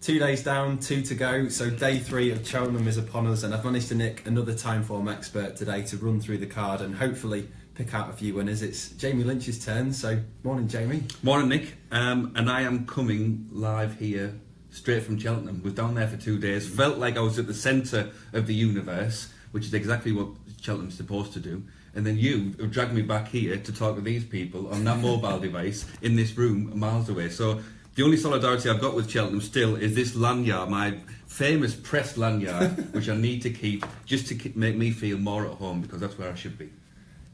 2 days down, 2 to go. So day 3 of Cheltenham is upon us, and I've managed to nick another Timeform expert today to run through the card and hopefully pick out a few winners. It's Jamie Lynch's turn. So morning, Jamie. Morning, Nick. And I am coming live here straight from Cheltenham. Was down there for 2 days. Felt like I was at the centre of the universe, which is exactly what Cheltenham's supposed to do. And then you have dragged me back here to talk to these people on that mobile device in this room miles away. So the only solidarity I've got with Cheltenham still is this lanyard, my famous press lanyard, which I need to keep just to make me feel more at home, because that's where I should be.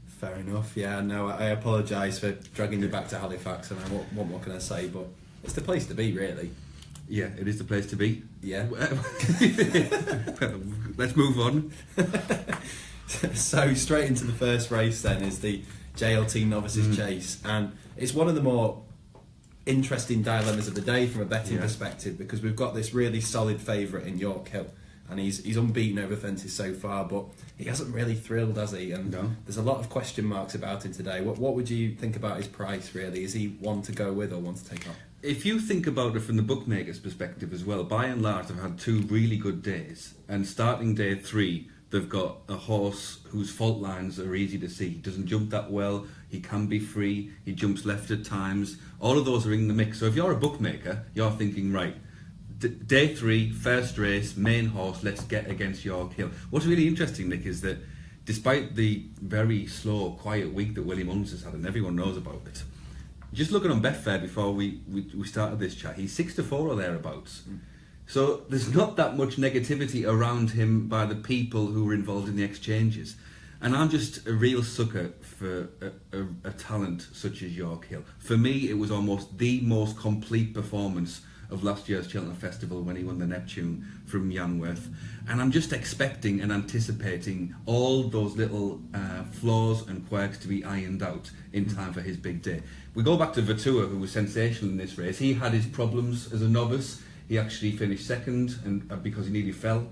Fair enough. Yeah, no, I apologise for dragging you back to Halifax, and what more can I say? But it's the place to be, really. Yeah, it is the place to be. Yeah. Let's move on. So straight into the first race then is the JLT Novices Chase, and it's one of the more interesting dilemmas of the day from a betting perspective, because we've got this really solid favourite in York Hill, and he's unbeaten over fences so far, but he hasn't really thrilled, has he? And there's a lot of question marks about him today. What would you think about his price, really? Is he one to go with or one to take on? If you think about it from the bookmaker's perspective as well, by and large they've had 2 really good days, and starting day 3 they've got a horse whose fault lines are easy to see. He doesn't jump that well, he can be free, he jumps left at times. All of those are in the mix. So if you're a bookmaker, you're thinking, right, day 3, first race, main horse, let's get against York Hill. What's really interesting, Nick, is that despite the very slow, quiet week that Willie Mullins has had, and everyone knows about it, just looking on Betfair before we started this chat, he's 6-4 or thereabouts. So there's not that much negativity around him by the people who were involved in the exchanges. And I'm just a real sucker for a talent such as York Hill. For me, it was almost the most complete performance of last year's Cheltenham Festival when he won the Neptune from Yanworth. And I'm just expecting and anticipating all those little flaws and quirks to be ironed out in time for his big day. We go back to Vatua, who was sensational in this race. He had his problems as a novice. He actually finished second, and because he nearly fell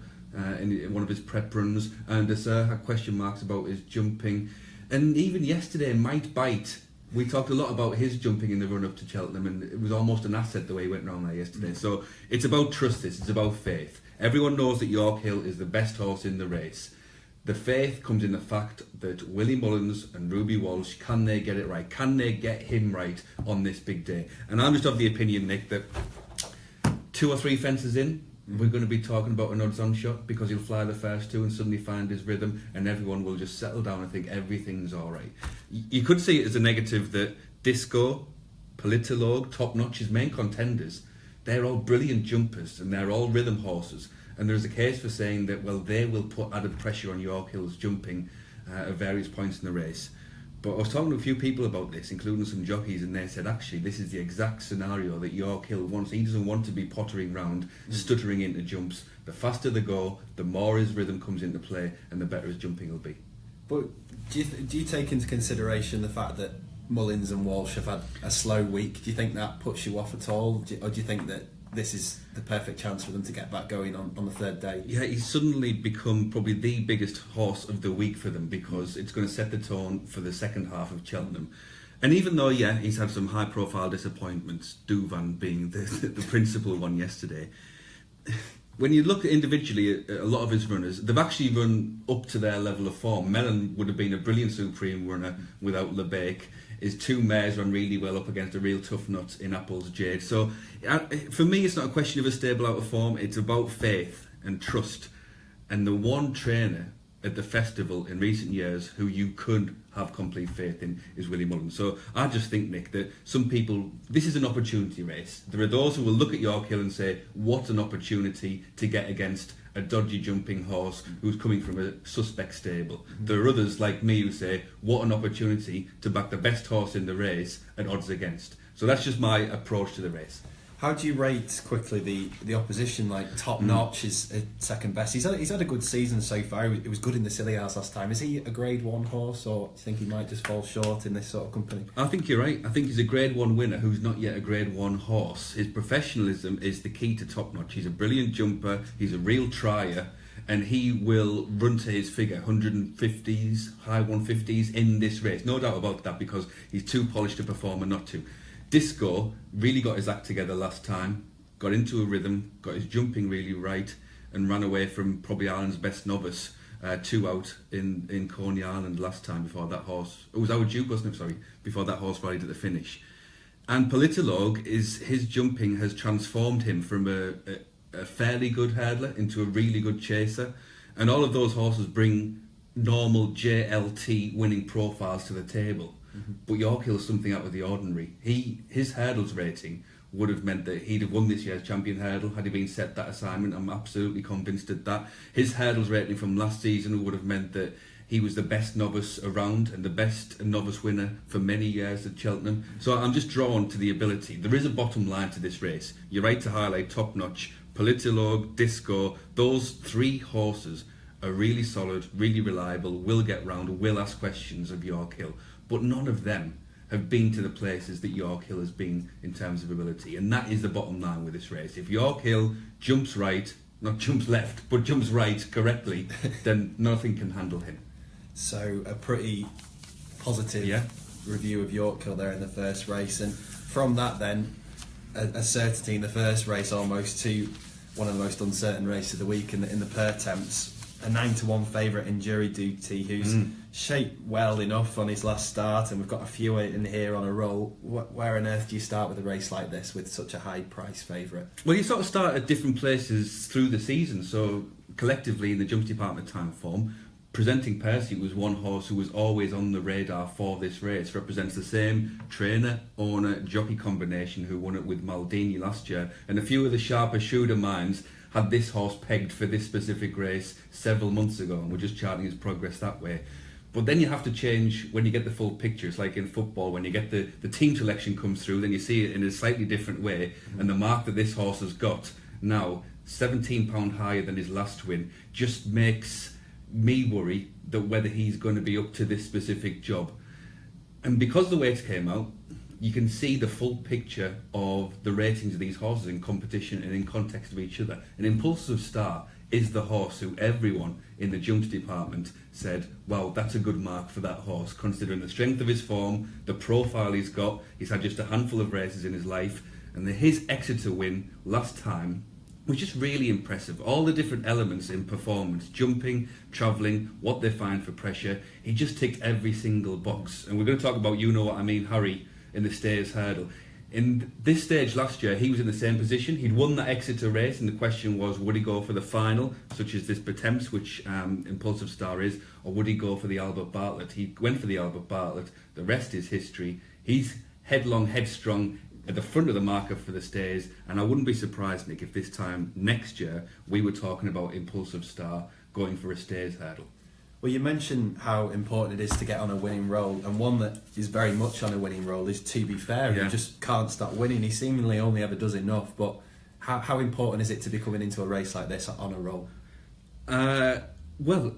in one of his prep runs. And had question marks about his jumping. And even yesterday, Might Bite, we talked a lot about his jumping in the run-up to Cheltenham, and it was almost an asset the way he went round there yesterday. So it's about trust, it's about faith. Everyone knows that York Hill is the best horse in the race. The faith comes in the fact that Willie Mullins and Ruby Walsh, can they get it right? Can they get him right on this big day? And I'm just of the opinion, Nick, that 2 or 3 fences in, we're going to be talking about an odds-on shot, because he'll fly the first 2 and suddenly find his rhythm, and everyone will just settle down and think everything's all right. You could see it as a negative that Disco, Politologue, Top Notch, his main contenders, they're all brilliant jumpers and they're all rhythm horses, and there's a case for saying that, well, they will put added pressure on York Hill's jumping at various points in the race. But I was talking to a few people about this, including some jockeys, and they said, actually, this is the exact scenario that York Hill wants. He doesn't want to be pottering round, stuttering into jumps. The faster they go, the more his rhythm comes into play, and the better his jumping will be. But do you take into consideration the fact that Mullins and Walsh have had a slow week? Do you think that puts you off at all? Or do you think that this is the perfect chance for them to get back going on the 3rd day? Yeah, he's suddenly become probably the biggest horse of the week for them, because it's going to set the tone for the second half of Cheltenham. And even though, he's had some high-profile disappointments, Duvan being the principal one yesterday, when you look individually at a lot of his runners, they've actually run up to their level of form. Mellon would have been a brilliant supreme runner without LeBake. His 2 mares run really well up against a real tough nut in Apple's Jade. So for me, it's not a question of a stable out of form. It's about faith and trust. And the one trainer at the festival in recent years who you could have complete faith in is Willie Mullins. So I just think, Nick, that some people, this is an opportunity race. There are those who will look at York Hill and say, what an opportunity to get against a dodgy jumping horse who's coming from a suspect stable. There are others like me who say, what an opportunity to back the best horse in the race at odds against. So that's just my approach to the race. How do you rate quickly the opposition? Like Top Notch is second best. He's had a good season so far. It was good in the Silly House last time. Is he a Grade 1 horse, or do you think he might just fall short in this sort of company? I think you're right. I think he's a Grade 1 winner who's not yet a Grade 1 horse. His professionalism is the key to Top Notch. He's a brilliant jumper. He's a real trier. And he will run to his figure, 150s, high 150s in this race. No doubt about that, because he's too polished to perform and not to. Disco really got his act together last time, got into a rhythm, got his jumping really right, and ran away from probably Ireland's best novice, 2 out in Coney Island last time before that horse. It was our Duke, wasn't it? Sorry, before that horse rallied at the finish. And Politolog, his jumping has transformed him from a fairly good hurdler into a really good chaser. And all of those horses bring normal JLT winning profiles to the table. Mm-hmm. But York Hill's something out of the ordinary. His hurdles rating would have meant that he'd have won this year's champion hurdle had he been set that assignment. I'm absolutely convinced of that. His hurdles rating from last season would have meant that he was the best novice around and the best novice winner for many years at Cheltenham. So I'm just drawn to the ability. There is a bottom line to this race. You're right to highlight Top Notch, Politolog, Disco. Those 3 horses are really solid, really reliable, will get round, will ask questions of York Hill. But none of them have been to the places that York Hill has been in terms of ability. And that is the bottom line with this race. If York Hill jumps right, not jumps left, but jumps right correctly, then nothing can handle him. So a pretty positive review of York Hill there in the first race. And from that then, a certainty in the first race almost to one of the most uncertain races of the week in the per temps. A 9-1 favourite in Jury Duty, who's shaped well enough on his last start, and we've got a few in here on a roll. Where on earth do you start with a race like this with such a high price favourite? Well, you sort of start at different places through the season. So collectively in the jumps department Timeform, Presenting Percy was one horse who was always on the radar for this race. Represents the same trainer, owner, jockey combination who won it with Maldini last year, and a few of the sharper, shrewder minds had this horse pegged for this specific race several months ago, and we're just charting his progress that way. But then you have to change when you get the full picture. It's like in football, when you get the team selection comes through, then you see it in a slightly different way, and the mark that this horse has got now, £17 higher than his last win, just makes me worry that whether he's going to be up to this specific job. And because the weights came out, you can see the full picture of the ratings of these horses in competition and in context of each other. And Impulsive Star is the horse who everyone in the jumps department said, well, that's a good mark for that horse, considering the strength of his form, the profile he's got. He's had just a handful of races in his life, and his Exeter win last time was just really impressive. All the different elements in performance, jumping, travelling, what they find for pressure, he just ticked every single box. And we're going to talk about You Know What I Mean, Harry, in the Stayers hurdle. In this stage last year, he was in the same position. He'd won that Exeter race, and the question was, would he go for the final, such as this Pertemps, which Impulsive Star is, or would he go for the Albert Bartlett? He went for the Albert Bartlett. The rest is history. He's headlong, headstrong, at the front of the marker for the Stayers, and I wouldn't be surprised, Nick, if this time next year we were talking about Impulsive Star going for a Stayers hurdle. Well, you mentioned how important it is to get on a winning roll, and one that is very much on a winning roll is To Be Fair. He just can't stop winning. He seemingly only ever does enough, but how important is it to be coming into a race like this on a roll? Well,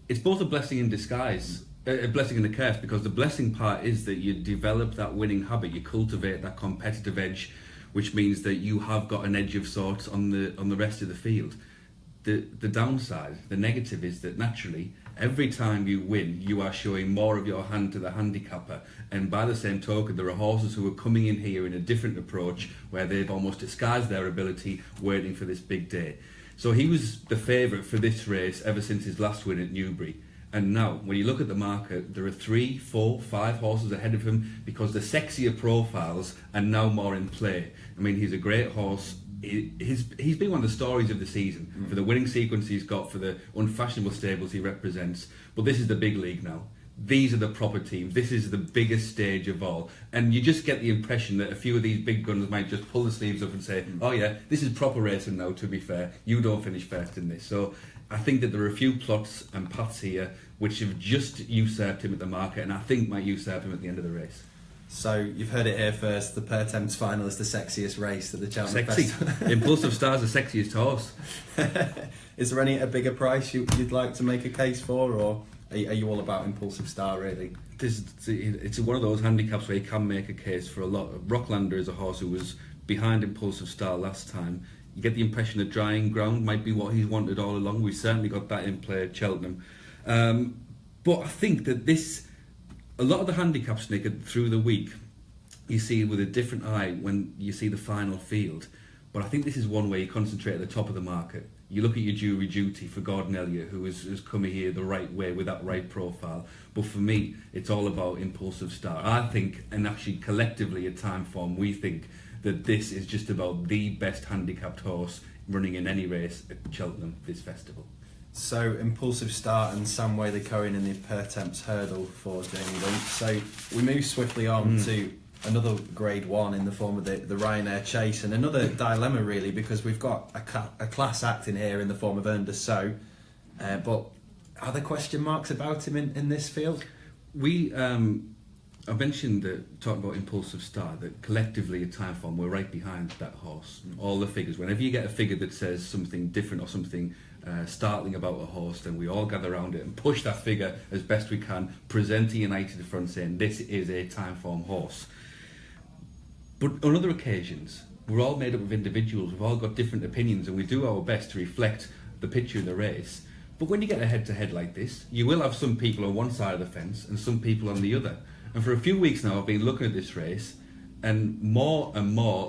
it's both a blessing in disguise, a blessing and a curse, because the blessing part is that you develop that winning habit, you cultivate that competitive edge, which means that you have got an edge of sorts on the rest of the field. The downside, the negative, is that naturally, every time you win, you are showing more of your hand to the handicapper. And by the same token, there are horses who are coming in here in a different approach, where they've almost disguised their ability, waiting for this big day. So he was the favourite for this race ever since his last win at Newbury. And now, when you look at the market, there are 3, 4, 5 horses ahead of him, because the sexier profiles are now more in play. I mean, he's a great horse. He's been one of the stories of the season, for the winning sequence he's got, for the unfashionable stables he represents. But this is the big league now. These are the proper teams. This is the biggest stage of all. And you just get the impression that a few of these big guns might just pull the sleeves up and say, oh yeah, this is proper racing now, To Be Fair. You don't finish first in this. So I think that there are a few plots and paths here which have just usurped him at the market, and I think might usurp him at the end of the race. So you've heard it here first. The Pertemps final is the sexiest race at the Cheltenham Festival. Impulsive Star's the sexiest horse. Is there a bigger price you'd like to make a case for, or are you all about Impulsive Star really? It's one of those handicaps where you can make a case for a lot. Rocklander is a horse who was behind Impulsive Star last time. You get the impression that drying ground might be what he's wanted all along. We've certainly got that in play at Cheltenham. But I think that a lot of the handicaps, Nick, through the week, you see with a different eye when you see the final field. But I think this is one where you concentrate at the top of the market. You look at your jury duty for Gordon Elliott, who has come here the right way with that right profile. But for me, it's all about Impulsive Star. I think, and actually collectively at Timeform, we think that this is just about the best handicapped horse running in any race at Cheltenham this festival. So Impulsive Start and Sam Whaley-Cohen in the Pertemps hurdle for Jamie Lynch. So we move swiftly on to another Grade 1 in the form of the Ryanair Chase, and another dilemma really, because we've got a class act in here in the form of Earn de So, but are there question marks about him in this field? I mentioned that, talking about Impulsive Star, that collectively at Timeform we're right behind that horse. All the figures, whenever you get a figure that says something different or something startling about a horse, then we all gather around it and push that figure as best we can, present a united front saying this is a Timeform horse. But on other occasions, we're all made up of individuals, we've all got different opinions, and we do our best to reflect the picture of the race. But when you get a head-to-head like this, you will have some people on one side of the fence and some people on the other. And for a few weeks now, I've been looking at this race and more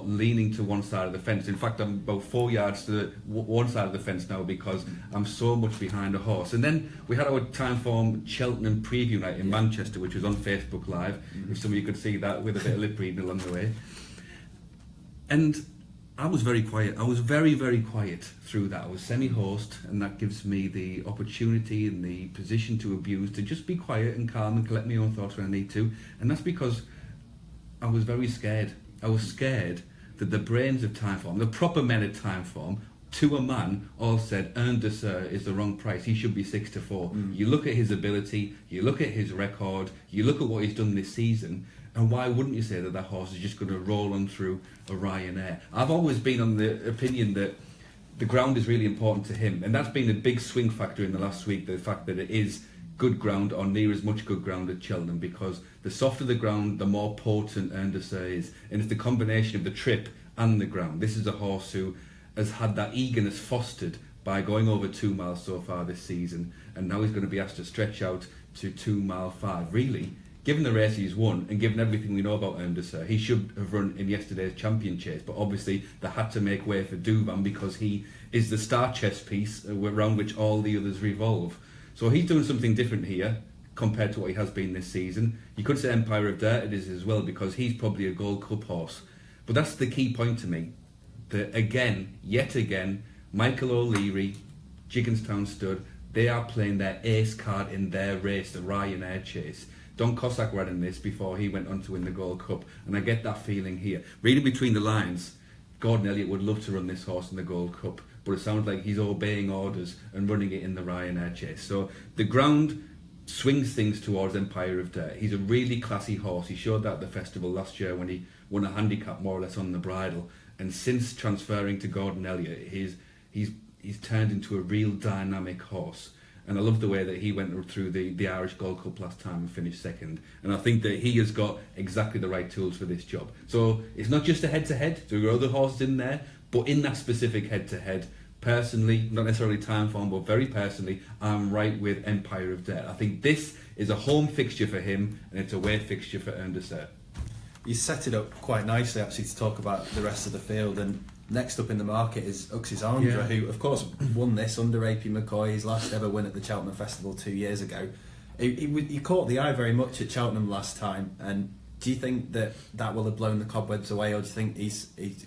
leaning to one side of the fence. In fact, I'm about 4 yards to one side of the fence now because I'm so much behind a horse. And then we had our Timeform Cheltenham preview night in Manchester, which was on Facebook Live, if some of you could see that, with a bit of lip reading along the way. And I was very quiet. I was very, very quiet through that. I was semi-host, and that gives me the opportunity and the position to abuse, to just be quiet and calm and collect my own thoughts when I need to. And that's because I was very scared. I was scared that the brains of Timeform, the proper men at Timeform, to a man, all said, Earn de So is the wrong price. He should be 6-4. You look at his ability, you look at his record, you look at what he's done this season, and why wouldn't you say that that horse is just going to roll on through a Ryanair? I've always been on the opinion that the ground is really important to him, and that's been a big swing factor in the last week, the fact that it is good ground, or near as much good ground at Cheltenham, because the softer the ground, the more potent Earn de So is, and it's the combination of the trip and the ground. This is a horse who has had that eagerness fostered by going over 2 miles so far this season, and now he's going to be asked to stretch out to 2 mile 5. Really, given the race he's won and given everything we know about Earn de So, he should have run in yesterday's champion chase, but obviously they had to make way for Douvan because he is the star chess piece around which all the others revolve. So he's doing something different here compared to what he has been this season. You could say Empire of Dirt it is as well, because he's probably a Gold Cup horse. But that's the key point to me, that yet again, Michael O'Leary, Gigginstown Stud, they are playing their ace card in their race, the Ryanair Chase. Don Cossack ran in this before he went on to win the Gold Cup, and I get that feeling here. Reading between the lines, Gordon Elliott would love to run this horse in the Gold Cup, but it sounds like he's obeying orders and running it in the Ryanair Chase. So the ground swings things towards Empire of Dirt. He's a really classy horse. He showed that at the festival last year when he won a handicap more or less on the bridle. And since transferring to Gordon Elliott, he's turned into a real dynamic horse. And I love the way that he went through the Irish Gold Cup last time and finished second. And I think that he has got exactly the right tools for this job. So it's not just a head-to-head. There are other horses in there. But in that specific head-to-head, personally, not necessarily Timeform, but very personally, I'm right with Empire of Dirt. I think this is a home fixture for him, and it's a away fixture for Earn de So. You set it up quite nicely, actually, to talk about the rest of the field. And next up in the market is Uxie's Andra, who, of course, won this under AP McCoy, his last ever win at the Cheltenham Festival 2 years ago. He caught the eye very much at Cheltenham last time, and do you think that will have blown the cobwebs away, or do you think he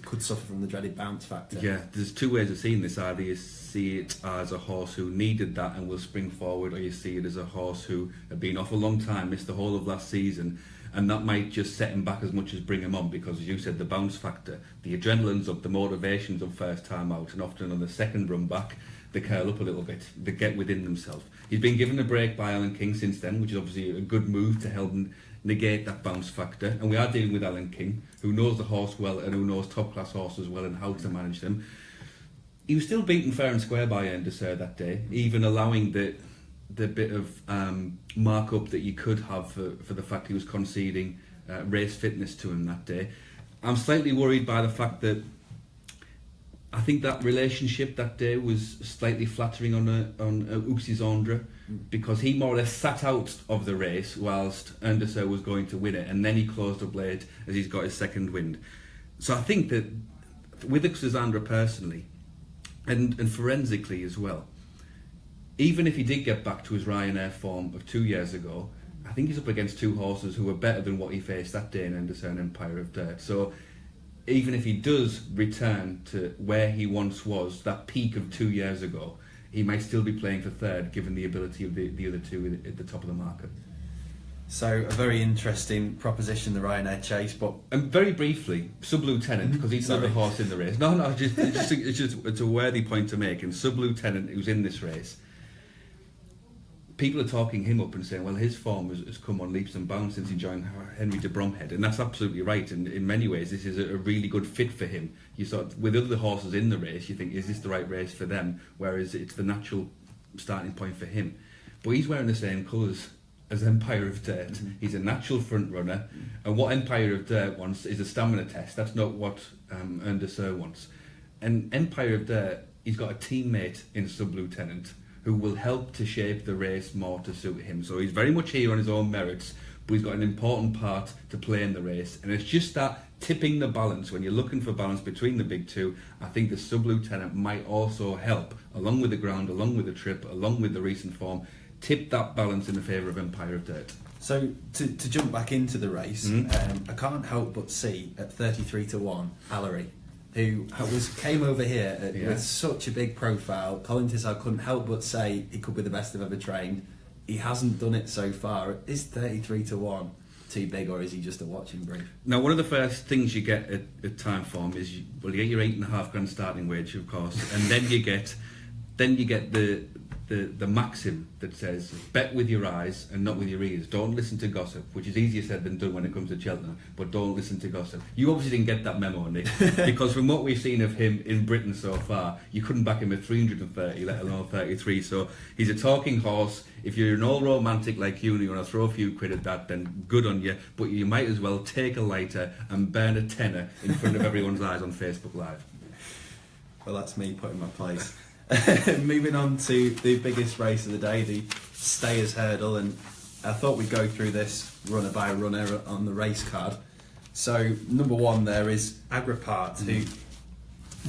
could suffer from the dreaded bounce factor? Yeah, there's two ways of seeing this. Either you see it as a horse who needed that and will spring forward, or you see it as a horse who had been off a long time, missed the whole of last season, and that might just set him back as much as bring him on, because as you said, the bounce factor, the adrenaline's up, the motivation's up first time out, and often on the second run back, they curl up a little bit, they get within themselves. He's been given a break by Alan King since then, which is obviously a good move to help negate that bounce factor, and we are dealing with Alan King, who knows the horse well and who knows top class horses well and how to manage them. He was still beaten fair and square by Earn de So that day, even allowing the bit of markup that you could have for the fact he was conceding race fitness to him that day. I'm slightly worried by the fact that I think that relationship that day was slightly flattering on Uxie's Andra, because he more or less sat out of the race whilst Earn de So was going to win it, and then he closed up late as he's got his second wind. So I think that with Xandra personally, and forensically as well, even if he did get back to his Ryanair form of 2 years ago, I think he's up against two horses who are better than what he faced that day in Henderson Empire of Dirt. So even if he does return to where he once was, that peak of 2 years ago, he might still be playing for third, given the ability of the other two at the top of the market. So a very interesting proposition, the Ryanair Chase. But and very briefly, Sub-Lieutenant, because he's another horse in the race. No, it's a worthy point to make. And Sub-Lieutenant, who's in this race, people are talking him up and saying, well, his form has come on leaps and bounds since he joined Henry de Bromhead, and that's absolutely right. And in many ways, this is a really good fit for him. You sort of, with other horses in the race, you think, is this the right race for them? Whereas it's the natural starting point for him. But he's wearing the same colours as Empire of Dirt. Mm-hmm. He's a natural front runner, and what Empire of Dirt wants is a stamina test. That's not what Undersur wants. And Empire of Dirt, he's got a teammate in Sub-Lieutenant who will help to shape the race more to suit him. So he's very much here on his own merits, but he's got an important part to play in the race. And it's just that tipping the balance, when you're looking for balance between the big two, I think the Sub-Lieutenant might also help, along with the ground, along with the trip, along with the recent form, tip that balance in the favour of Empire of Dirt. So to jump back into the race, I can't help but see at 33 to 1, Allery, who came over here with such a big profile. Colin Tissot couldn't help but say he could be the best they've ever trained. He hasn't done it so far. Is 33 to 1 too big, or is he just a watching brief? Now, one of the first things you get at Timeform is you get your £8.5 starting wage, of course, and then you get the maxim that says, bet with your eyes and not with your ears. Don't listen to gossip, which is easier said than done when it comes to Cheltenham, but don't listen to gossip. You obviously didn't get that memo, Nick, because from what we've seen of him in Britain so far, you couldn't back him at 330, let alone 33. So he's a talking horse. If you're an old romantic like you and you want to throw a few quid at that, then good on you, but you might as well take a lighter and burn a tenner in front of everyone's eyes on Facebook Live. Well, that's me putting my place. Moving on to the biggest race of the day, the Stayers Hurdle, and I thought we'd go through this runner by runner on the race card. So number one there is Agripart, who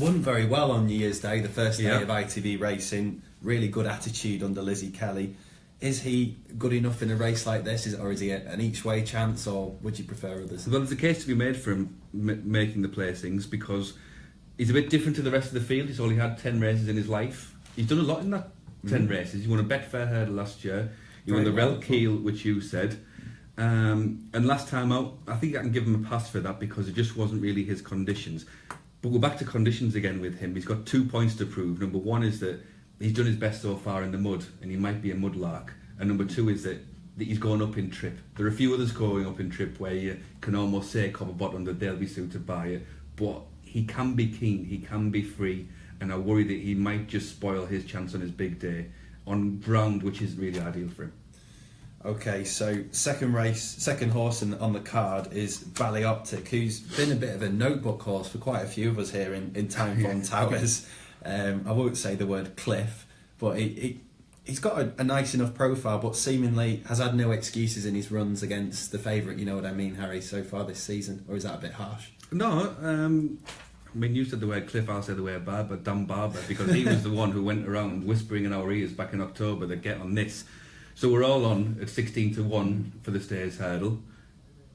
won very well on New Year's Day, the first day of ITV racing. Really good attitude under Lizzie Kelly. Is he good enough in a race like this, or is he an each way chance, or would you prefer others? Well, there's a case to be made for him making the placings, because he's a bit different to the rest of the field. He's only had 10 races in his life. He's done a lot in that 10 races. He won a Betfair Hurdle last year. He won the Rel Kiel, which you said. And last time out, I think I can give him a pass for that, because it just wasn't really his conditions. But we're back to conditions again with him. He's got 2 points to prove. Number one is that he's done his best so far in the mud, and he might be a mudlark. And number two is that he's going up in trip. There are a few others going up in trip where you can almost say copper bottom that they'll be suited by it. But he can be keen, he can be free, and I worry that he might just spoil his chance on his big day on ground which isn't really ideal for him. Okay, so second horse on the card is Ballyoptic, who's been a bit of a notebook horse for quite a few of us here in Timeform Towers. I won't say the word cliff, but he's got a nice enough profile, but seemingly has had no excuses in his runs against the favourite, you know what I mean, Harry, so far this season, or is that a bit harsh? No, I mean, you said the word cliff, I'll say the word Barber, Dan Barber, because he was the one who went around whispering in our ears back in October that get on this. So we're all on at 16 to 1 for the Stayers Hurdle.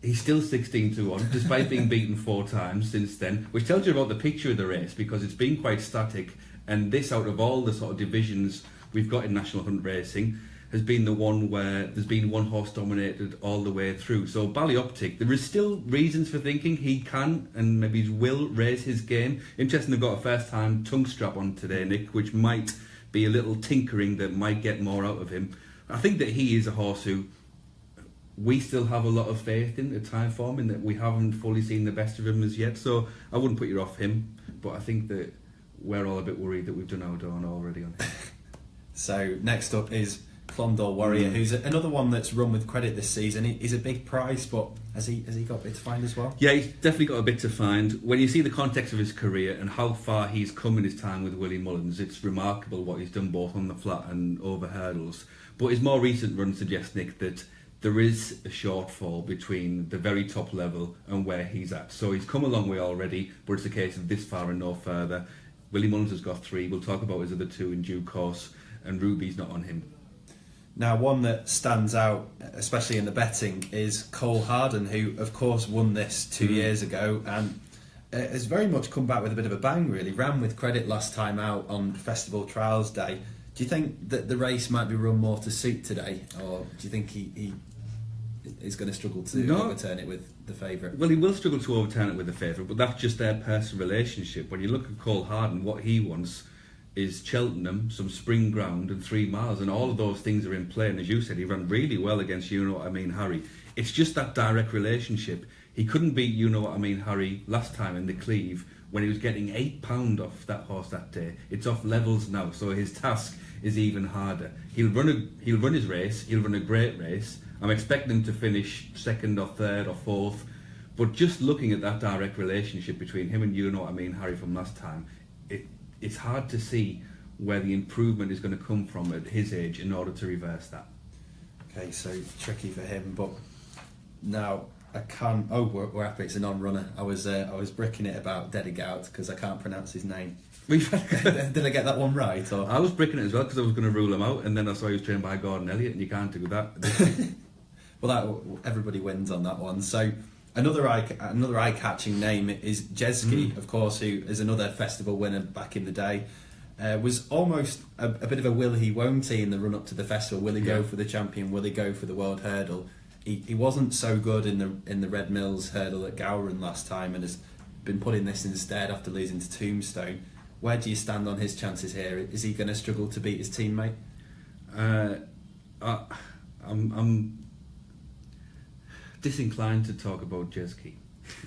He's still 16 to 1, despite being beaten 4 times since then, which tells you about the picture of the race, because it's been quite static, and this, out of all the sort of divisions we've got in National Hunt Racing, has been the one where there's been one horse dominated all the way through. So Ballyoptic, there is still reasons for thinking he can and maybe will raise his game. Interesting, they've got a first time tongue strap on today, Nick, which might be a little tinkering that might get more out of him. I think that he is a horse who we still have a lot of faith in at Timeform, in that we haven't fully seen the best of him as yet. So I wouldn't put you off him, but I think that we're all a bit worried that we've done our dawn already on him. So next up is Clondall Warrior, who's another one that's run with credit this season. He's a big price, but has he got a bit to find as well? Yeah, he's definitely got a bit to find. When you see the context of his career and how far he's come in his time with Willie Mullins, it's remarkable what he's done both on the flat and over hurdles. But his more recent run suggests, Nick, that there is a shortfall between the very top level and where he's at. So he's come a long way already, but it's a case of this far and no further. Willie Mullins has got 3. We'll talk about his other 2 in due course, and Ruby's not on him. Now, one that stands out, especially in the betting, is Cole Harden, who, of course, won this 2 years ago and has very much come back with a bit of a bang, really. Ran with credit last time out on Festival Trials Day. Do you think that the race might be run more to suit today, or do you think he is going to struggle to overturn it with the favourite? Well, he will struggle to overturn it with the favourite, but that's just their personal relationship. When you look at Cole Harden, what he wants is Cheltenham, some spring ground and 3 miles, and all of those things are in play. And as you said, he ran really well against Harry. It's just that direct relationship. He couldn't beat Harry last time in the Cleve when he was getting £8 off that horse that day. It's off levels now, so his task is even harder. He'll run his race. He'll run a great race. I'm expecting him to finish 2nd or 3rd or 4th. But just looking at that direct relationship between him and Harry from last time, it's hard to see where the improvement is going to come from at his age in order to reverse that. Okay, so tricky for him, but now I can't. Oh, we're happy it's a non-runner. I was bricking it about Dedigout because I can't pronounce his name. Did I get that one right? Or? I was bricking it as well because I was going to rule him out, and then I saw he was trained by Gordon Elliott, and you can't do that. Well, everybody wins on that one. So another eye-catching name is Jeski, of course, who is another festival winner back in the day. Was almost a bit of a will he, won't he in the run-up to the festival. Will he go for the champion? Will he go for the world hurdle? He wasn't so good in the Red Mills hurdle at Gowran last time, and has been put in this instead after losing to Tombstone. Where do you stand on his chances here? Is he going to struggle to beat his teammate? I'm disinclined to talk about Jeski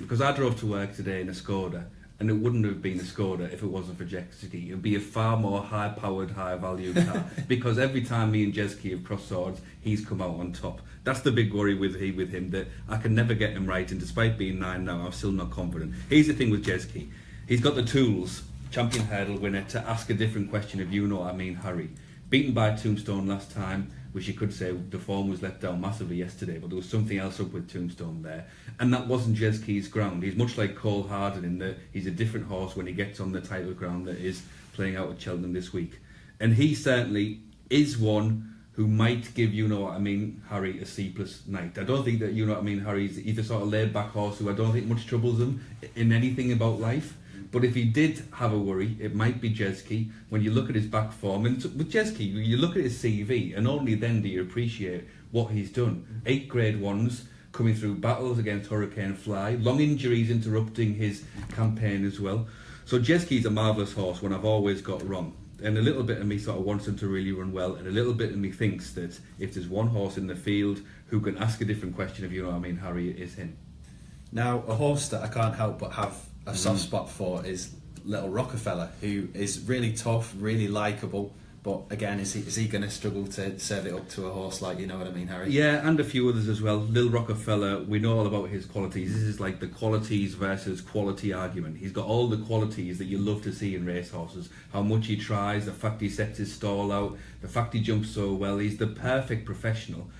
because I drove to work today in a Skoda, and it wouldn't have been a Skoda if it wasn't for Jeski. It would be a far more high-powered, high-value car because every time me and Jeski have crossed swords, he's come out on top. That's the big worry with him, that I can never get him right, and despite being 9 now, I'm still not confident. Here's the thing with Jeski. He's got the tools, champion hurdle winner, to ask a different question of Harry. Beaten by Tombstone last time, which you could say the form was let down massively yesterday, but there was something else up with Tombstone there. And that wasn't Jeski's ground. He's much like Cole Harden in that he's a different horse when he gets on the title ground that is playing out at Cheltenham this week. And he certainly is one who might give Harry a sleepless night. I don't think that Harry's either sort of laid back horse who I don't think much troubles him in anything about life. But if he did have a worry, it might be Jeski. When you look at his back form, and with Jeski, you look at his CV, and only then do you appreciate what he's done. 8 Grade 1s, coming through battles against Hurricane Fly, long injuries interrupting his campaign as well. So Jeski's a marvellous horse, one I've always got wrong. And a little bit of me sort of wants him to really run well, and a little bit of me thinks that if there's one horse in the field who can ask a different question of Harry, it is him. Now, a horse that I can't help but have a soft spot for is Little Rockefeller, who is really tough, really likeable, but again, is he going to struggle to serve it up to a horse like Harry? Yeah, and a few others as well. Little Rockefeller, we know all about his qualities. This is like the qualities versus quality argument. He's got all the qualities that you love to see in racehorses. How much he tries, the fact he sets his stall out, the fact he jumps so well. He's the perfect professional.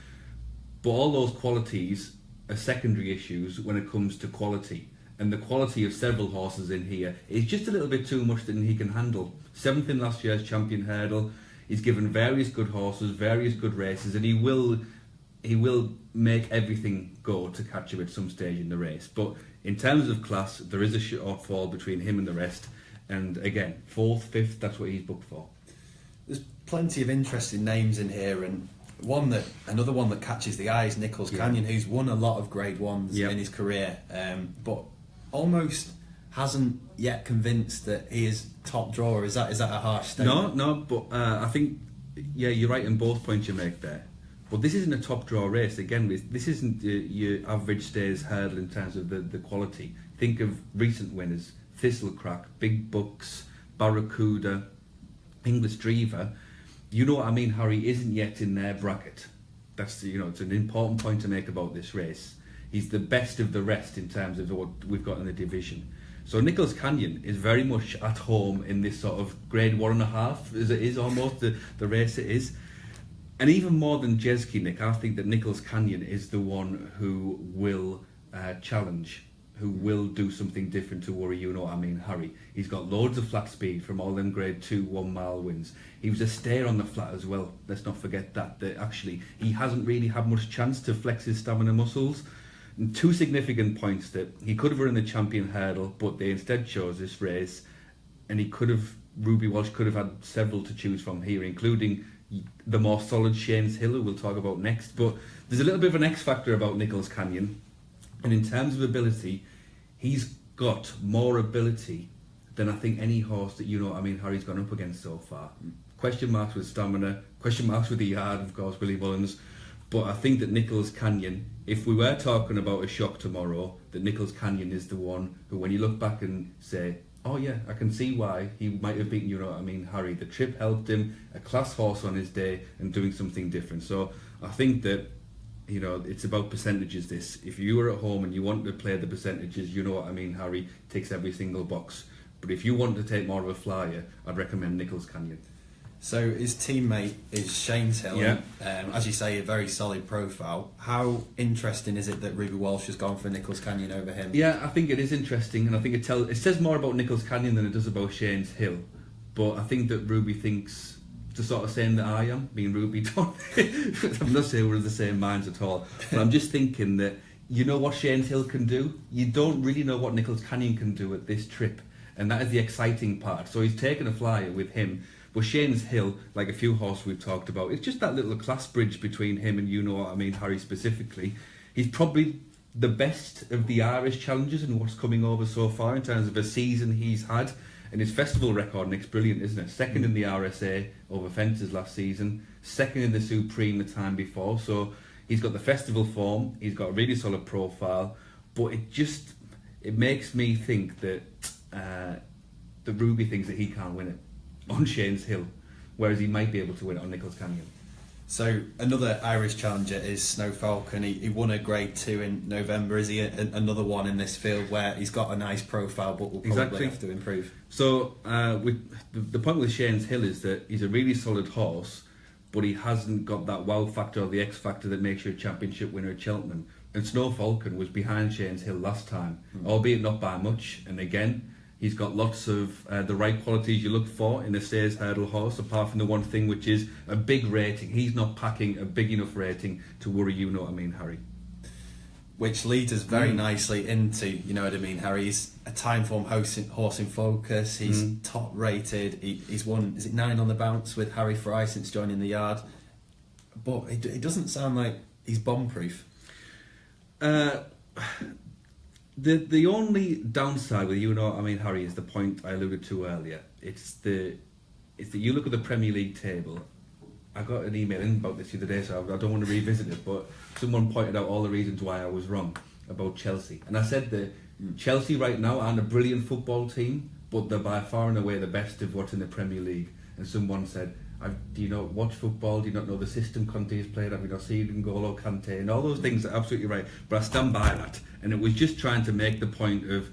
But all those qualities are secondary issues when it comes to quality. And the quality of several horses in here is just a little bit too much than he can handle. 7th in last year's champion hurdle. He's given various good horses, various good races, and he will make everything go to catch him at some stage in the race. But in terms of class, there is a shortfall between him and the rest. And again, 4th, 5th, that's what he's booked for. There's plenty of interesting names in here, and another one that catches the eye is Nichols Canyon, who's won a lot of Grade 1s in his career, but almost hasn't yet convinced that he is top drawer. Is that a harsh statement? No, but I think you're right in both points you make there. But this isn't a top draw race. Again, this isn't your average stays hurdle in terms of the quality. Think of recent winners: Thistlecrack, Big Bucks, Barracuda, English Drever. Harry isn't yet in their bracket. That's it's an important point to make about this race. He's the best of the rest in terms of what we've got in the division. So Nichols Canyon is very much at home in this sort of Grade 1.5, as it is almost the race it is. And even more than Jeski, Nick, I think that Nicholas Canyon is the one who will challenge, who will do something different to worry, you know what I mean, Harry. He's got loads of flat speed from all them grade 2 1 mile wins. He was a stayer on the flat as well. Let's not forget that actually he hasn't really had much chance to flex his stamina muscles. And 2 significant points: that he could have run the champion hurdle, but they instead chose this race, and Ruby Walsh could have had several to choose from here, including the more solid Shane's Hill, who we'll talk about next. But there's a little bit of an X factor about Nicholas Canyon, and in terms of ability, he's got more ability than I think any horse that, you know what I mean, Harry's gone up against so far. Question marks with stamina, question marks with the yard, of course, Willie Mullins. But I think that Nicholas Canyon, if we were talking about a shock tomorrow, that Nicholas Canyon is the one who, when you look back and say, oh yeah, I can see why he might have beaten, you know what I mean, Harry. The trip helped him, a class horse on his day, and doing something different. So I think that, you know, it's about percentages, this. If you were at home and you want to play the percentages, you know what I mean, Harry, ticks every single box. But if you want to take more of a flyer, I'd recommend Nicholas Canyon. So his teammate is Shane's Hill. Yeah. As you say, a very solid profile. How interesting is it that Ruby Walsh has gone for Nicholas Canyon over him? Yeah, I think it is interesting, and I think it says more about Nicholas Canyon than it does about Shane's Hill. But I think that Ruby thinks the sort of same that I am. Me and Ruby don't. I'm not saying we're of the same minds at all, but I'm just thinking that, you know what Shane's Hill can do? You don't really know what Nicholas Canyon can do at this trip, and that is the exciting part. So he's taken a flyer with him. But Shane's Hill, like a few horses we've talked about, it's just that little class bridge between him and, you know what I mean, Harry specifically. He's probably the best of the Irish challengers in what's coming over so far in terms of a season he's had. And his festival record, Nick's brilliant, isn't it? Second in the RSA over fences last season, second in the Supreme the time before. So he's got the festival form, he's got a really solid profile, but it makes me think that the Ruby thinks that he can't win it on Shane's Hill, whereas he might be able to win it on Nicholas Canyon. So another Irish challenger is Snow Falcon. He won a grade 2 in November. Is he another one in this field where he's got a nice profile but will probably have to improve? So the point with Shane's Hill is that he's a really solid horse, but he hasn't got that wow factor or the X factor that makes you a championship winner at Cheltenham. And Snow Falcon was behind Shane's Hill last time, albeit not by much. And again, he's got lots of the right qualities you look for in a Stayers hurdle horse, apart from the one thing, which is a big rating. He's not packing a big enough rating to worry, you know what I mean, Harry. Which leads us very nicely into, you know what I mean, Harry. He's a Timeform horse in focus. He's top rated. He's won, is it 9 on the bounce with Harry Fry since joining the yard? But it doesn't sound like he's bomb-proof. The only downside with, you know what I mean, Harry, is the point I alluded to earlier. It's that you look at the Premier League table. I got an email in about this the other day, so I don't want to revisit it, but someone pointed out all the reasons why I was wrong about Chelsea. And I said that Chelsea right now aren't a brilliant football team, but they're by far and away the best of what's in the Premier League. And someone said, do you not watch football? Do you not know the system Conte's played? Have you not seen N'Golo Kante? And all those things are absolutely right. But I stand by that. And it was just trying to make the point of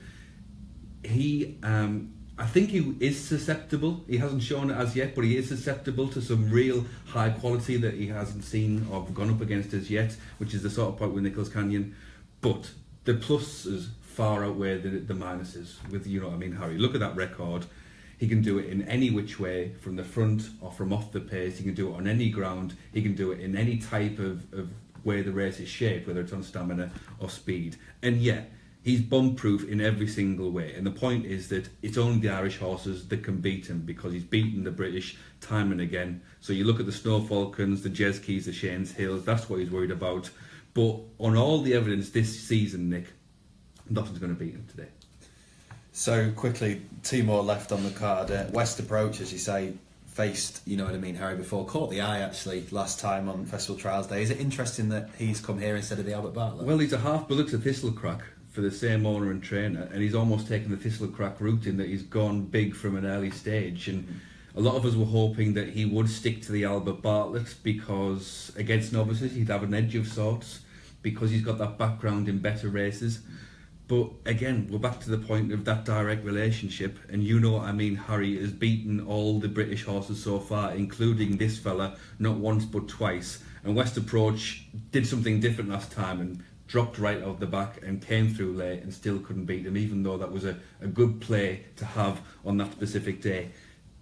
I think he is susceptible. He hasn't shown it as yet, but he is susceptible to some real high quality that he hasn't seen or gone up against as yet, which is the sort of point with Nicholas Canyon. But the pluses far outweigh the minuses with, you know what I mean, Harry. Look at that record. He can do it in any which way, from the front or from off the pace. He can do it on any ground. He can do it in any type of way the race is shaped, whether it's on stamina or speed. And yeah, he's bomb-proof in every single way. And the point is that it's only the Irish horses that can beat him, because he's beaten the British time and again. So you look at the Snow Falcons, the Jeskis, the Shane's Hills, that's what he's worried about. But on all the evidence this season, Nick, nothing's going to beat him today. So quickly, 2 more left on the card. West Approach, as you say, faced, you know what I mean, Harry before. Caught the eye actually last time on Festival Trials Day. Is it interesting that he's come here instead of the Albert Bartlett? Well, he's a half-brother to Thistlecrack for the same owner and trainer, and he's almost taken the Thistlecrack route in that he's gone big from an early stage. And a lot of us were hoping that he would stick to the Albert Bartlett, because against novices he'd have an edge of sorts, because he's got that background in better races. But again, we're back to the point of that direct relationship, and you know what I mean, Harry has beaten all the British horses so far, including this fella, not once but twice. And West Approach did something different last time and dropped right out the back and came through late and still couldn't beat him, even though that was a good play to have on that specific day.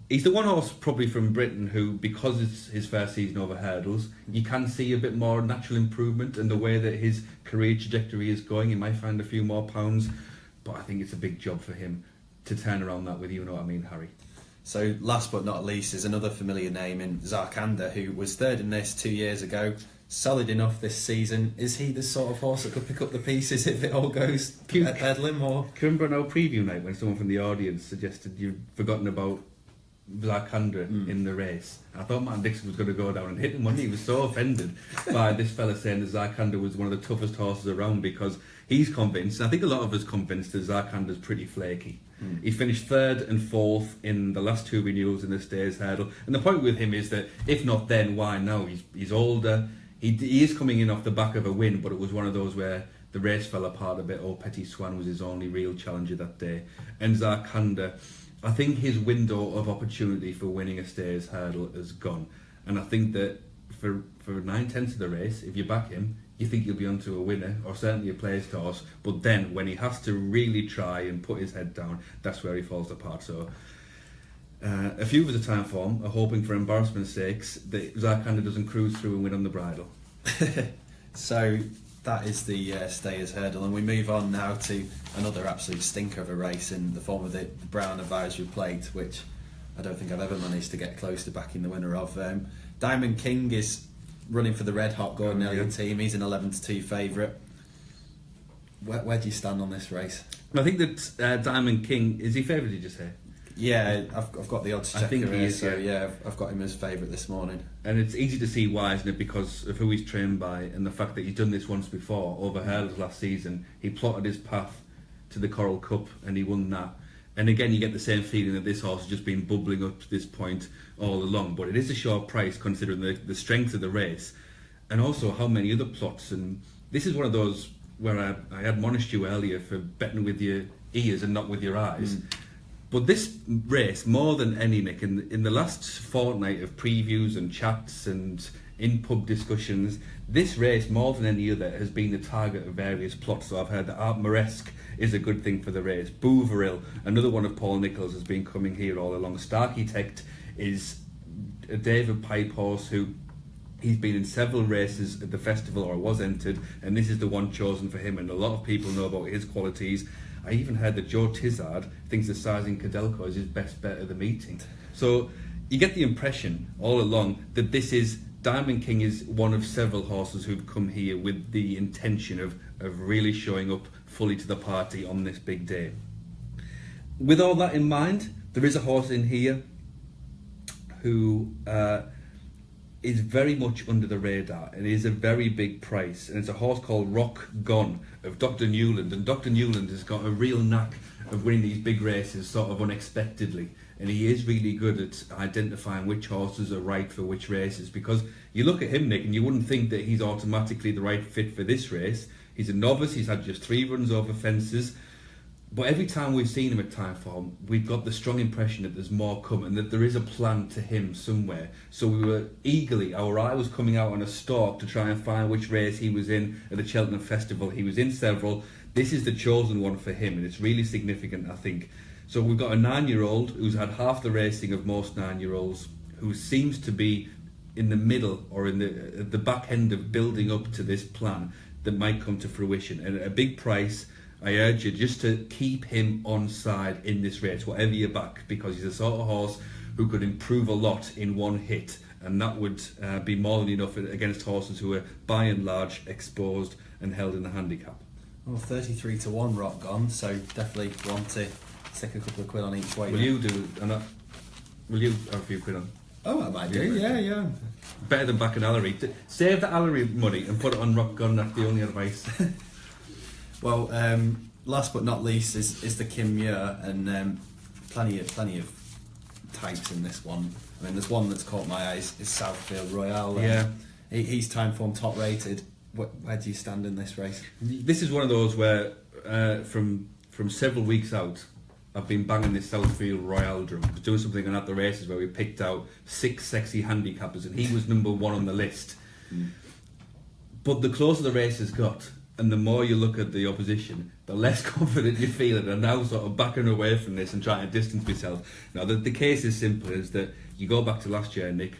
He's the one horse probably from Britain who, because it's his first season over hurdles, you can see a bit more natural improvement in the way that his career trajectory is going. He might find a few more pounds, but I think it's a big job for him to turn around that with, you know what I mean, Harry. So last but not least is another familiar name in Zarkanda, who was third in this 2 years ago. Solid enough this season. Is he the sort of horse that could pick up the pieces if it all goes at Bedlam? Or remember on our preview night when someone from the audience suggested you'd forgotten about Zarkanda in the race? I thought Martin Dixon was going to go down and hit him when he was so offended by this fella saying that Zarkanda was one of the toughest horses around, because he's convinced, and I think a lot of us convinced, that Zarkanda's pretty flaky. He finished third and fourth in the last two renewals in the Stayers Hurdle, and the point with him is that if not then, why now? He's older. He is coming in off the back of a win, but it was one of those where the race fell apart a bit. Petit Swan was his only real challenger that day. And Zarkanda, I think his window of opportunity for winning a Stayers Hurdle has gone. And I think that for 9/10 of the race, if you back him, you think you'll be onto a winner, or certainly a placed horse. But then, when he has to really try and put his head down, that's where he falls apart. So a few of the Timeform are hoping, for embarrassment's sakes, that Zarkanda doesn't cruise through and win on the bridle. So that is the Stayers Hurdle, and we move on now to another absolute stinker of a race in the form of the Brown Advisory Plate, which I don't think I've ever managed to get close to backing the winner of. Diamond King is running for the Red Hot Gordon Elliott team. He's an 11-2 favourite. Where do you stand on this race? I think that Diamond King, is he favourite, did you say? Yeah, I've got the odds checker. I think he is, so I've got him as favourite this morning. And it's easy to see why, isn't it? Because of who he's trained by and the fact that he's done this once before over hurdles last season. He plotted his path to the Coral Cup and he won that. And again, you get the same feeling that this horse has just been bubbling up to this point all along. But it is a short price considering the strength of the race and also how many other plots. And this is one of those where I admonished you earlier for betting with your ears and not with your eyes. But this race, more than any, Nick, in the last fortnight of previews and chats and in-pub discussions, this race, more than any other, has been the target of various plots. So I've heard that Art Moresque is a good thing for the race. Bouveril, another one of Paul Nicholls, has been coming here all along. Starkitect is a David Pipe horse who he's been in several races at the festival, or was entered, and this is the one chosen for him, and a lot of people know about his qualities. I even heard that Joe Tizard thinks that Sizing Cadelco is his best bet at the meeting. So you get the impression all along that this is Diamond King is one of several horses who've come here with the intention of really showing up fully to the party on this big day. With all that in mind, there is a horse in here who is very much under the radar and is a very big price, and it's a horse called Rock Gone of Dr. Newland. And Dr. Newland has got a real knack of winning these big races sort of unexpectedly, and he is really good at identifying which horses are right for which races, because you look at him, Nick, and you wouldn't think that he's automatically the right fit for this race. He's a novice, he's had just 3 runs over fences, but every time we've seen him at Timeform, we've got the strong impression that there's more coming, that there is a plan to him somewhere. So we were eagerly, our eye was coming out on a stalk to try and find which race he was in at the Cheltenham Festival. He was in several. This is the chosen one for him, and it's really significant, I think. So we've got a 9-year-old who's had half the racing of most 9-year-olds, who seems to be in the middle or in the back end of building up to this plan that might come to fruition. And at a big price, I urge you just to keep him on side in this race, whatever you back, because he's the sort of horse who could improve a lot in one hit, and that would be more than enough against horses who are by and large exposed and held in the handicap. Well, 33 to 1 Rock Gone, so definitely want to stick a couple of quid on each way. Will you do? Will you have a few quid on? Oh, I might do. Yeah. Better than back an Allery. Save the Allery money and put it on Rock Gone. That's the only advice. Well, last but not least is the Kim Muir, and plenty of types in this one. I mean, there's one that's caught my eyes, is Southfield Royale. Yeah. He's Timeform top rated. Where do you stand in this race? This is one of those where from several weeks out, I've been banging this Southfield Royale drum. I was doing something on At the Races where we picked out 6 sexy handicappers, and he was number 1 on the list. But the closer the races got, and the more you look at the opposition, the less confident you feel, and I'm now sort of backing away from this and trying to distance myself. Now, the case is simple, is that you go back to last year, Nick,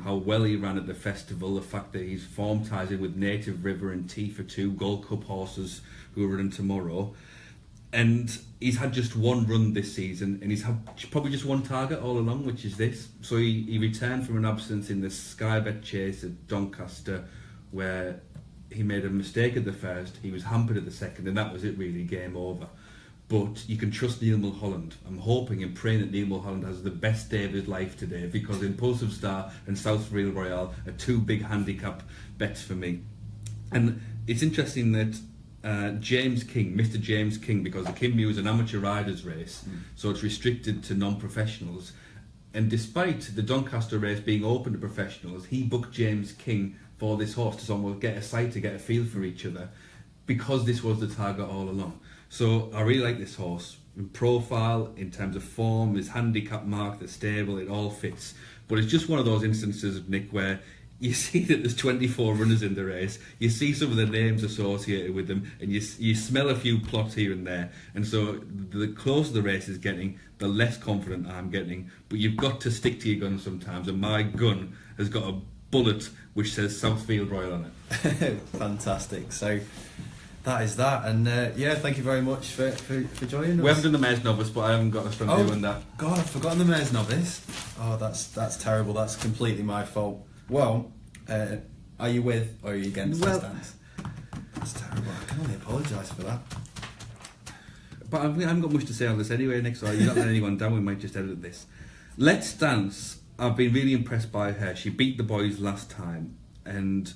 how well he ran at the festival, the fact that he's form ties in with Native River and T for 2 Gold Cup horses who are running tomorrow. And he's had just one run this season, and he's had probably just one target all along, which is this. So he returned from an absence in the Sky Bet Chase at Doncaster, where he made a mistake at the first, he was hampered at the second, and that was it really, game over. But you can trust Neil Mulholland. I'm hoping and praying that Neil Mulholland has the best day of his life today, because Impulsive Star and Southfield Royale are 2 big handicap bets for me. And it's interesting that James King, Mr. James King, because the Kinmue is an amateur riders race, so it's restricted to non-professionals. And despite the Doncaster race being open to professionals, he booked James King for this horse to almost get a sight, to get a feel for each other, because this was the target all along. So I really like this horse. In profile, in terms of form, his handicap mark, the stable, it all fits. But it's just one of those instances, Nick, where you see that there's 24 runners in the race, you see some of the names associated with them, and you smell a few plots here and there. And so the closer the race is getting, the less confident I'm getting. But you've got to stick to your gun sometimes, and my gun has got a bullet which says Southfield Royal on it. Fantastic. So that is that, and yeah, thank you very much for joining us. We haven't done the Mayor's Novice, but I haven't got a strong view on that. God, I've forgotten the Mayor's Novice. Oh, that's terrible. That's completely my fault. Well, are you with or are you against the stance? That's terrible. I can only apologise for that. But I haven't got much to say on this anyway, Nick, so you're not letting anyone down. We might just edit this. Let's Dance. I've been really impressed by her. She beat the boys last time, and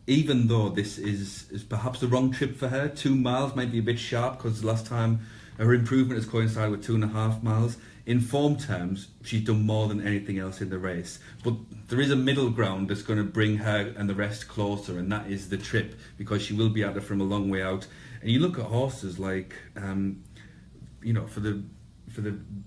even though this is perhaps the wrong trip for her, 2 miles might be a bit sharp because last time her improvement has coincided with 2.5 miles. In form terms, she's done more than anything else in the race. But there is a middle ground that's going to bring her and the rest closer, and that is the trip, because she will be at it from a long way out. And you look at horses like, you know, for the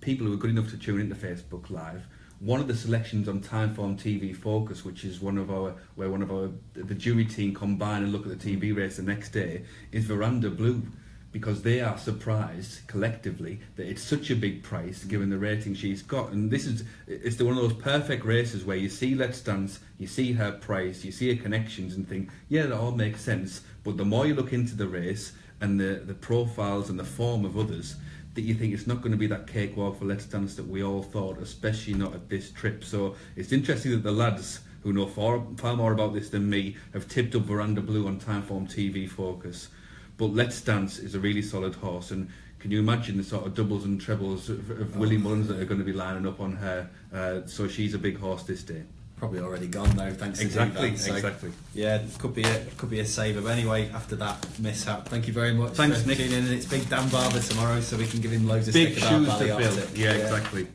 people who are good enough to tune into Facebook Live, one of the selections on Timeform TV Focus, which is the jury team combine and look at the TV race the next day, is Veranda Blue, because they are surprised collectively that it's such a big price given the rating she's got. And it's one of those perfect races where you see Let's Dance, you see her price, you see her connections and think, yeah, that all makes sense. But the more you look into the race and the profiles and the form of others, that you think it's not going to be that cakewalk for Let's Dance that we all thought, especially not at this trip. So it's interesting that the lads who know far more about this than me have tipped up Veranda Blue on Timeform TV Focus. But Let's Dance is a really solid horse, and can you imagine the sort of doubles and trebles of Willie Mullins that are going to be lining up on her? So she's a big horse this day. Probably already gone though, thanks to Exactly. Yeah, could be a saver. But anyway, after that mishap, thank you very much. Thanks, for Nick. tuning in. And it's Big Dan Barber tomorrow, so we can give him loads of big stick shoes about to Valley fill. opposite. Yeah, exactly.